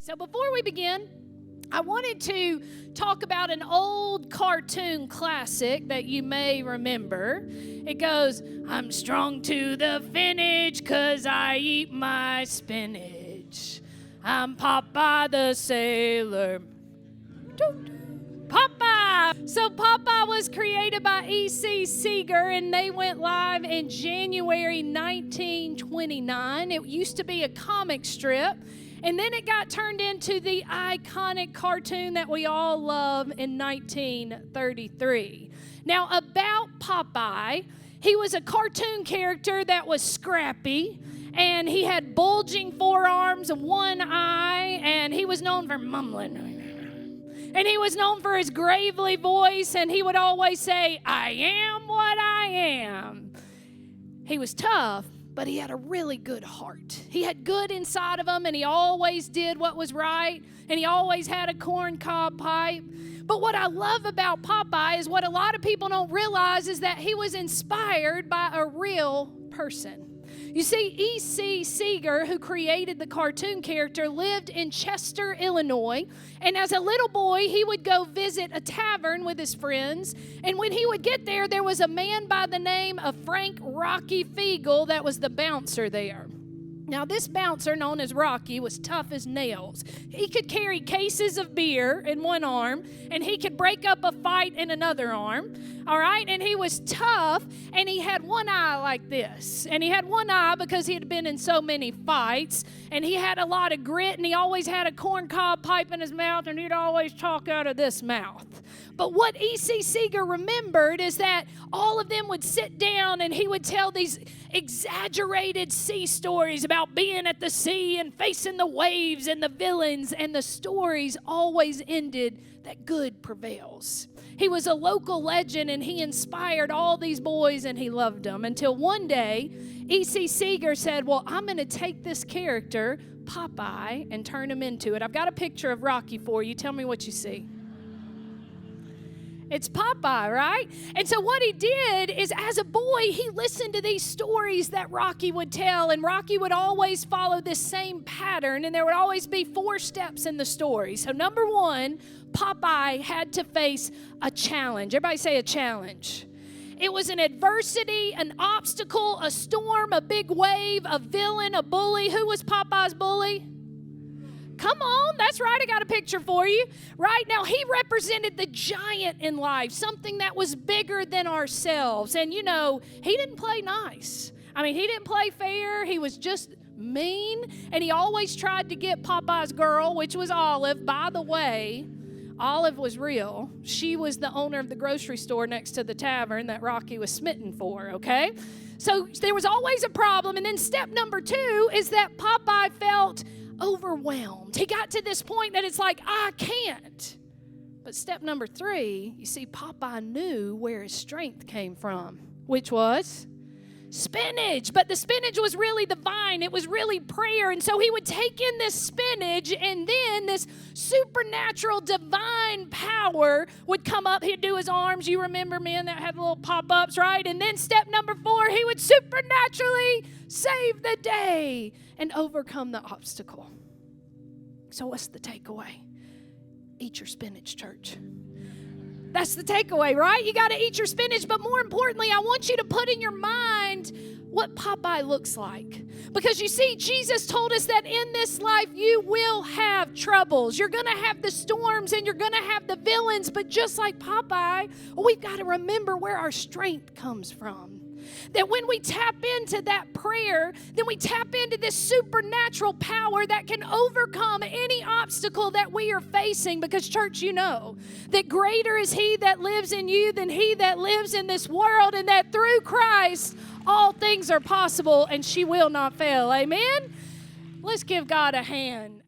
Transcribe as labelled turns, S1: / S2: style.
S1: So before we begin, I wanted to talk about an old cartoon classic that you may remember. It goes, I'm strong to the finish 'cause I eat my spinach. I'm Popeye the sailor. Popeye! So Popeye was created by E.C. Seeger, and they went live in January 1929. It used to be a comic strip, and then it got turned into the iconic cartoon that we all love in 1933. Now, about Popeye, he was a cartoon character that was scrappy, and he had bulging forearms and one eye, and he was known for mumbling. And he was known for his gravely voice, and he would always say, I am what I am. He was tough, but he had a really good heart. He had good inside of him, and he always did what was right, and he always had a corncob pipe. But what I love about Popeye is what a lot of people don't realize is that he was inspired by a real person. You see, E.C. Seeger, who created the cartoon character, lived in Chester, Illinois. And as a little boy, he would go visit a tavern with his friends. And when he would get there, there was a man by the name of Frank Rocky Fiegel that was the bouncer there. Now, this bouncer, known as Rocky, was tough as nails. He could carry cases of beer in one arm, and he could break up a fight in another arm, all right? And he was tough, and he had one eye like this. And he had one eye because he had been in so many fights, and he had a lot of grit, and he always had a corncob pipe in his mouth, and he'd always talk out of this mouth. But what E.C. Seeger remembered is that all of them would sit down, and he would tell these exaggerated sea stories about being at the sea and facing the waves and the villains, and the stories always ended that good prevails. He was a local legend, and he inspired all these boys, and he loved them, until one day E.C. Seeger said, well, I'm going to take this character, Popeye, and turn him into it. I've got a picture of Rocky for you. Tell me what you see. It's Popeye, right? And so what he did is, as a boy, he listened to these stories that Rocky would tell, and Rocky would always follow this same pattern, and there would always be 4 steps in the story. So number 1, Popeye had to face a challenge. Everybody say a challenge. It was an adversity, an obstacle, a storm, a big wave, a villain, a bully. Who was Popeye's bully? Come on, that's right, I got a picture for you. Right now, he represented the giant in life, something that was bigger than ourselves. And you know, he didn't play nice. I mean, he didn't play fair. He was just mean. And he always tried to get Popeye's girl, which was Olive. By the way, Olive was real. She was the owner of the grocery store next to the tavern that Rocky was smitten for, okay? So there was always a problem. And then step number 2 is that Popeye felt overwhelmed. He got to this point that it's like, I can't. But step number 3, you see, Popeye knew where his strength came from, which was spinach. But the spinach was really the vine. It was really prayer. And so he would take in this spinach, and then this supernatural divine power would come up. He'd do his arms. You remember men that had little pop-ups, right? And then step number 4, he would supernaturally save the day and overcome the obstacle. So what's the takeaway? Eat your spinach, church. That's the takeaway, right? You got to eat your spinach. But more importantly, I want you to put in your mind what Popeye looks like. Because you see, Jesus told us that in this life you will have troubles. You're going to have the storms, and you're going to have the villains. But just like Popeye, we've got to remember where our strength comes from. That when we tap into that prayer, then we tap into this supernatural power that can overcome any obstacle that we are facing. Because, church, you know that greater is He that lives in you than he that lives in this world, and that through Christ all things are possible, and she will not fail. Amen? Let's give God a hand.